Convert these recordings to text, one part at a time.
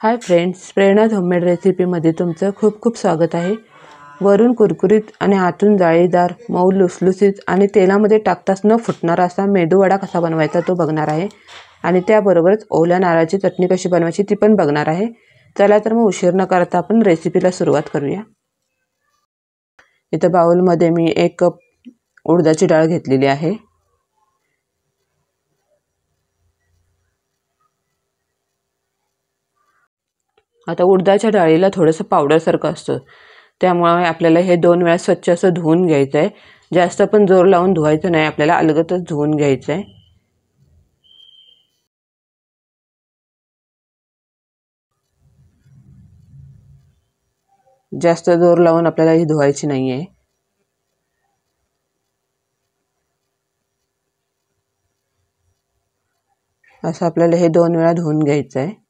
Hi friends, प्रेरणाज homemade रेसिपीमध्ये तुमचं खूप खूप स्वागत आहे। वरून कुरकुरीत आणि आतून जाळीदार, मऊ लुसलुसीत आणि तेलामध्ये टाकताच न फुटणारा असा मेदूवडा कसा बनवायचा तो बघणार आहे। आणि त्याबरोबरच ओल्या नारळाची चटणी कशी बनवायची ती पण बघणार आहे। चला तर मग उशीर न करता आपण रेसिपीला सुरुवात करूया। इथं बाउलमध्ये मी 1 कप उडदाची डाळ घेतलेली आहे। आता उडदाच्या डाळीला थोडंसं पावडर सारखं असतं, त्यामुळे आपल्याला हे 2 वेळा स्वच्छ असं धुवून घ्यायचं आहे। जास्त पण जोर लावून धुवायचं नाही, आपल्याला अलगतच धुवून घ्यायचं आहे। जास्त जोर लावून आपल्याला ही धुवायची नाहीये। असं आपल्याला हे 2 वेळा धुवून घ्यायचं आहे।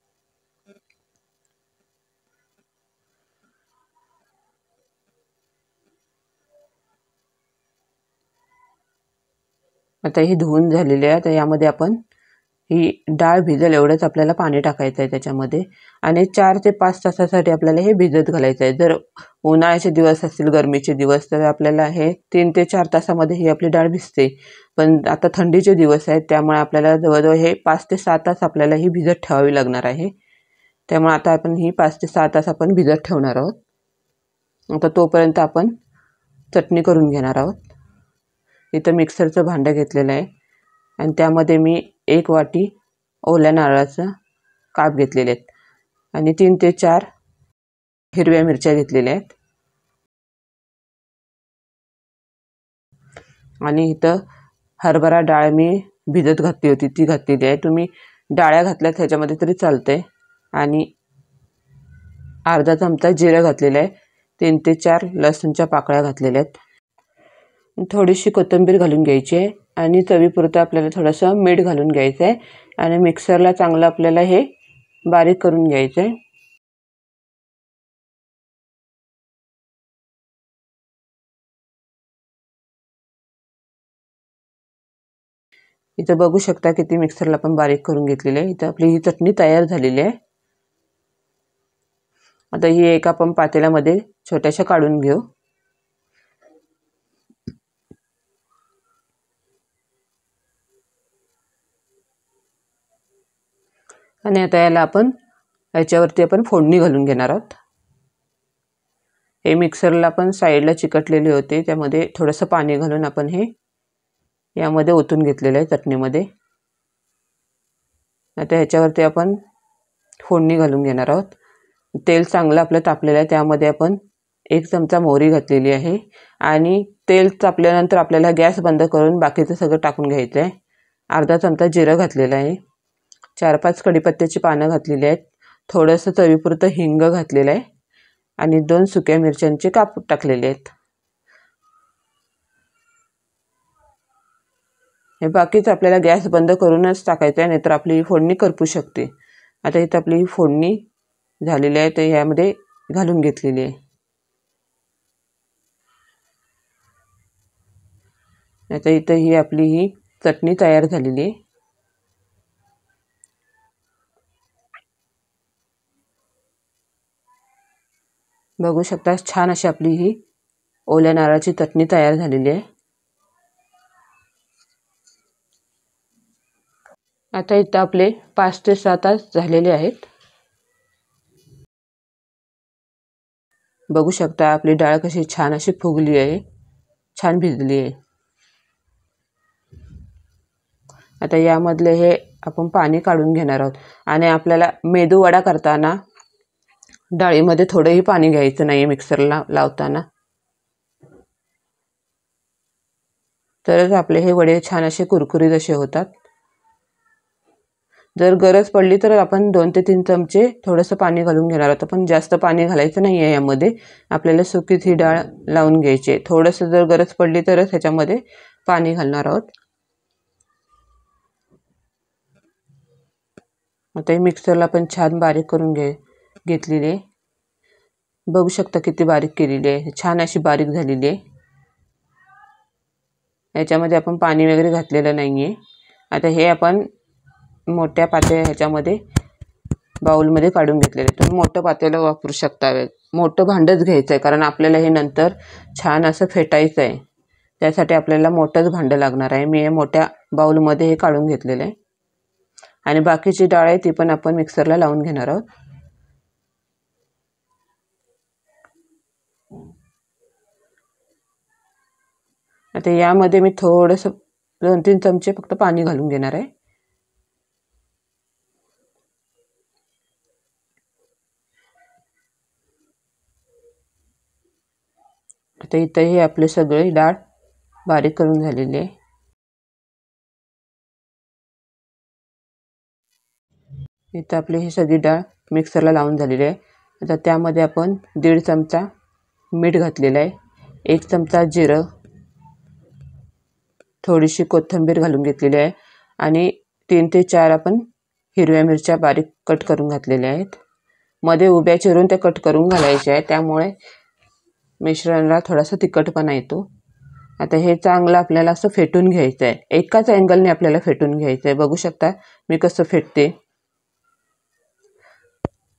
आता ही धुवून झालेली आहे। तर यामध्ये आपण ही डाळ भिजेल एवढंच आपल्याला पाणी टाकायचं आहे त्याच्यामध्ये, आणि 4 ते 5 तासासाठी आपल्याला हे भिजत घालायचं आहे। जर उन्हाळ्याचे दिवस असतील, गरमीचे दिवस, तर आपल्याला हे 3 ते 4 तासामध्ये ही आपली डाळ भिजते। पण आता थंडीचे दिवस आहेत, त्यामुळे आपल्याला जवळजवळ हे 5 ते 6 तास आपल्याला ही भिजत ठेवावी लागणार आहे। त्यामुळे आता आपण ही 5 ते 6 तास आपण भिजत ठेवणार आहोत। आता तोपर्यंत आपण चटणी करून घेणार आहोत। इथं मिक्सरचं भांडं घेतलेलं आहे आणि त्यामध्ये मी 1 वाटी ओल्या नारळाचा काप घेतलेले आहेत आणि 3 ते 4 हिरव्या मिरच्या घेतलेल्या आहेत। आणि इथं हरभरा डाळ मी भिजत घातली होती ती घातलेली आहे। तुम्ही डाळ्या घातल्यात ह्याच्यामध्ये तरी चालतंय। आणि अर्धा चमचा जिरं घातलेलं आहे, 3 ते 4 लसूणच्या पाकळ्या घातलेल्या आहेत, थोडीशी कोथिंबीर घालून घ्यायची आहे आणि चवीपुरतं आपल्याला थोडंसं मीठ घालून घ्यायचं आहे आणि मिक्सरला चांगलं आपल्याला हे बारीक करून घ्यायचं आहे। इथं बघू शकता किती मिक्सरला पण बारीक करून घेतलेली आहे। इथं आपली ही चटणी तयार झालेली आहे। आता ही एक आपण पातेल्यामध्ये छोट्याशा काढून घेऊ आणि आता याला आपण याच्यावरती आपण फोडणी घालून घेणार आहोत। हे मिक्सरला पण साईडला चिकटलेले होते, त्यामध्ये थोडंसं पाणी घालून आपण हे यामध्ये ओतून घेतलेलं आहे चटणीमध्ये। आता ह्याच्यावरती आपण फोडणी घालून घेणार आहोत। तेल चांगलं आपलं तापलेलं आहे, त्यामध्ये आपण 1 चमचा मोहरी घातलेली आहे आणि तेल तापल्यानंतर आपल्याला गॅस बंद करून बाकीचं सगळं टाकून घ्यायचं आहे। अर्धा चमचा जिरं घातलेलं आहे, 4-5 कढीपत्त्याची पानं घातलेली आहेत, थोडंसं चवीपुरतं हिंग घातलेलं आहे आणि 2 सुक्या मिरच्यांचे काप टाकलेले आहेत। हे बाकीच आपल्याला गॅस बंद करूनच टाकायचं आहे, नाहीतर आपली फोडणी करपू शकते। आता इथं आपली फोडणी झालेली आहे, तर यामध्ये घालून घेतलेली आहे। आता इथं ही आपली ही चटणी तयार झालेली आहे। बघू शकता छान अशी आपली ही ओल्या नारळाची चटणी तयार झालेली आहे। आता इथं आपले 5 ते 6 तास झालेले आहेत। बघू शकता आपली डाळ कशी छान अशी फुगली आहे, छान भिजली आहे। आता यामधले हे आपण पाणी काढून घेणार आहोत आणि आपल्याला मेदू वडा करताना डाळीमध्ये थोडंही पाणी घ्यायचं नाही मिक्सरला लावताना, तरच आपले हे वडे छान असे कुरकुरीत असे होतात। जर गरज पडली तर आपण 2 ते 3 चमचे थोडंसं पाणी घालून घेणार आहोत, पण जास्त पाणी घालायचं नाही आहे यामध्ये। आपल्याला सुकीच ही डाळ लावून घ्यायची आहे, थोडंसं जर गरज पडली तरच ह्याच्यामध्ये पाणी घालणार आहोत। आता हे मिक्सरला पण छान बारीक करून घेतलेली आहे। बघू शकता किती बारीक केलेली आहे, छान अशी बारीक झालेली आहे। याच्यामध्ये आपण पाणी वगैरे घातलेलं नाही आहे। आता हे आपण मोठ्या ह्याच्यामध्ये बाउलमध्ये काढून घेतलेले. तुम्ही मोठं पातेलं वापरू शकता, मोठं भांडंच घ्यायचं आहे, कारण आपल्याला हे नंतर छान असं फेटायचं आहे. त्यासाठी आपल्याला मोठंच भांडं लागणार आहे. मी हे मोठ्या बाउलमध्ये हे काढून घेतलेलं आहे. आणि बाकीची डाळ आहे ती पण आपण मिक्सरला लावून घेणार आहोत. आता यामध्ये मी थोडंसं 2-3 चमचे फक्त पाणी घालून घेणार आहे. आता इथं हे आपले सगळे डाळ बारीक करून झालेली आहे. इथं आपली ही सगळी डाळ मिक्सरला लावून झालेली आहे. आता त्यामध्ये आपण 1.5 चमचा मीठ घातलेलं आहे, 1 चमचा जिरं, थोडीशी कोथिंबीर घालून घेतलेली आहे आणि 3 ते 4 आपण हिरव्या मिरच्या बारीक कट करून घातलेल्या आहेत. मध्ये उभ्या चिरून ते कट करून घालायचे आहे, त्यामुळे मिश्रणाला थोडासा तिखटपणा येतो. आता हे चांगलं आपल्याला असं फेटून घ्यायचं आहे. एकाच अँगलने आपल्याला फेटून घ्यायचं आहे. बघू शकता मी कसं फेटते.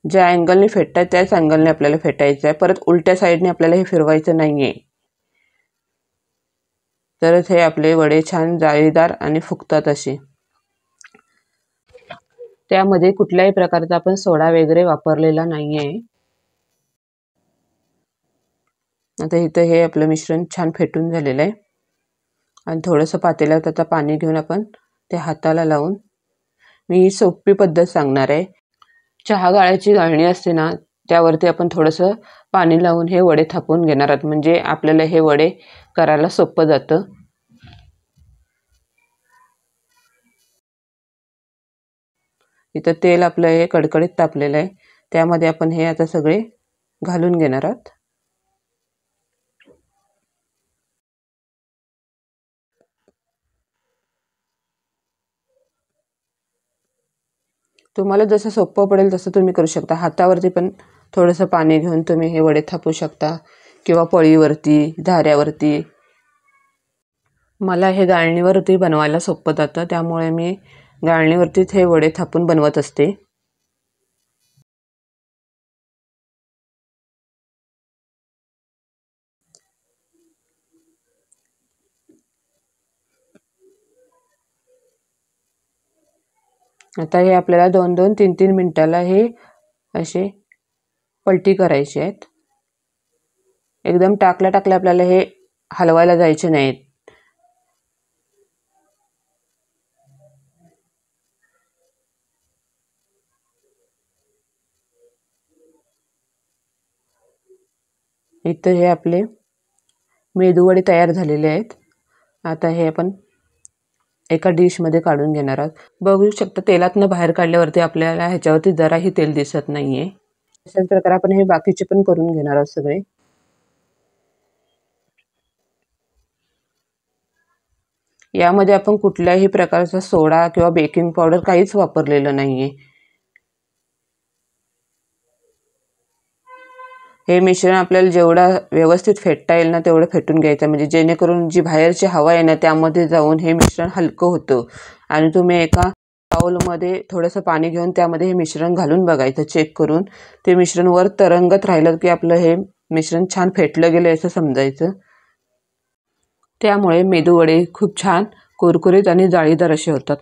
ज्या अँगलने फेटतात त्याच अँगलने आपल्याला फेटायचं आहे. परत उलट्या साईडने आपल्याला हे फिरवायचं नाही आहे, तरच हे आपले वडे छान जाळीदार आणि फुगतात असे. त्यामध्ये कुठल्याही प्रकारचा आपण सोडा वगैरे वापरलेला नाही आहे. आता इथं हे आपलं मिश्रण छान फेटून झालेलं आहे आणि थोडंसं पातेल्यात आता पाणी घेऊन आपण ते हाताला लावून, मी ही सोपी पद्धत सांगणार आहे. चहा गाळाची गाळणी असते ना, त्यावरती आपण थोडंसं पाणी लावून हे वडे थापून घेणार आहोत, म्हणजे आपल्याला हे वडे करायला सोपं जातं. इथं तेल आपलं हे कडकडीत तापलेलं आहे, त्यामध्ये आपण हे आता सगळे घालून घेणार आहोत. तुम्हाला जसं सोपं पडेल तसं तुम्ही करू शकता. हातावरती पण थोडंसं पाणी घेऊन तुम्ही हे वडे थापू शकता किंवा पळीवरती, धाऱ्यावरती. मला हे गाळणीवरती बनवायला सोपं जातं, त्यामुळे मी गाळणीवरतीच हे वडे थापून बनवत असते. आता हे आपल्याला 2-2, 3-3 मिनिटाला हे असे पलटी करायचे आहेत. एकदम टाकल्या आपल्याला हे हलवायला जायचे नाहीत. इथं हे आपले मेदूवडे तयार झालेले आहेत. आता हे आपण एका डिशमध्ये काढून घेणार आहोत. बघू शकता तेलातनं बाहेर काढल्यावरती आपल्याला ह्याच्यावरती जराही तेल दिसत नाहीये. अशाच प्रकारे आपण हे बाकीचे पण करून घेणार आहोत सगळे. यामध्ये आपण कुठल्याही प्रकारचा सोडा किंवा बेकिंग पावडर काहीच वापरलेलं नाहीये. हे मिश्रण आपल्याला जेवढा व्यवस्थित फेटता येईल ना तेवढं फेटून घ्यायचं, म्हणजे जेणेकरून जी बाहेरची हवा आहे ना त्यामध्ये जाऊन हे मिश्रण हलकं होतं. आणि तुम्ही एका बाउलमध्ये थोडंसं पाणी घेऊन त्यामध्ये हे मिश्रण घालून बघायचं, चेक करून. ते मिश्रण वर तरंगत राहिलं की आपलं हे मिश्रण छान फेटलं गेलं असं समजायचं. त्यामुळे मेदूवडे खूप छान कुरकुरीत आणि जाळीदार असे होतात.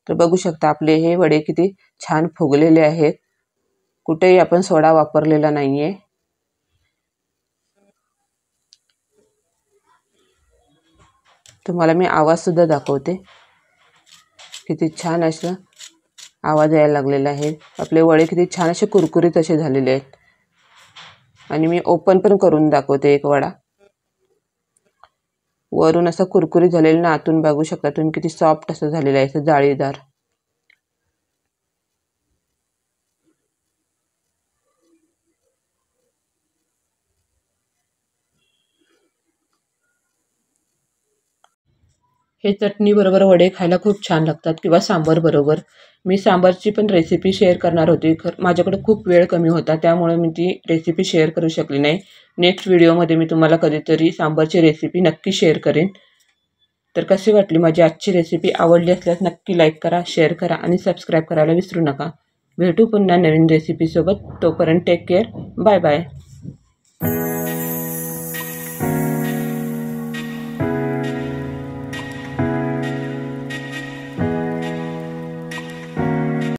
तर बघू शकता आपले हे वडे किती छान फुगलेले आहेत. कुठेही आपण सोडा वापरलेला नाहीये. तुम्हाला मी आवाज सुद्धा दाखवते. किती छान असं आवाज यायला लागलेला आहे. आपले वडे किती छान असे कुरकुरीत असे झालेले आहेत. आणि मी ओपन पण करून दाखवते एक वडा. वरून असं कुरकुरीत झालेलं ना, आतून बघू शकता तुम्ही किती सॉफ्ट असं झालेलं आहे, असं जाळीदार. हे चटणी बरोबर वडे खायला खूप छान लागतात किंवा सांबार बरोबर. मी सांबारची पण रेसिपी शेअर करणार होती, माझ्याकडे खूप वेळ कमी होता त्यामुळे मी ती रेसिपी शेअर करू शकली नाही. नेक्स्ट व्हिडिओमध्ये मी तुम्हाला कधीतरी सांबारची रेसिपी नक्की शेअर करेन. तर कशी वाटली माझी आजची रेसिपी? आवडली असल्यास नक्की लाईक करा, शेअर करा आणि सबस्क्राईब करायला विसरू नका. भेटू पुन्हा नवीन रेसिपीसोबत. तोपर्यंत टेक केअर. Bye bye.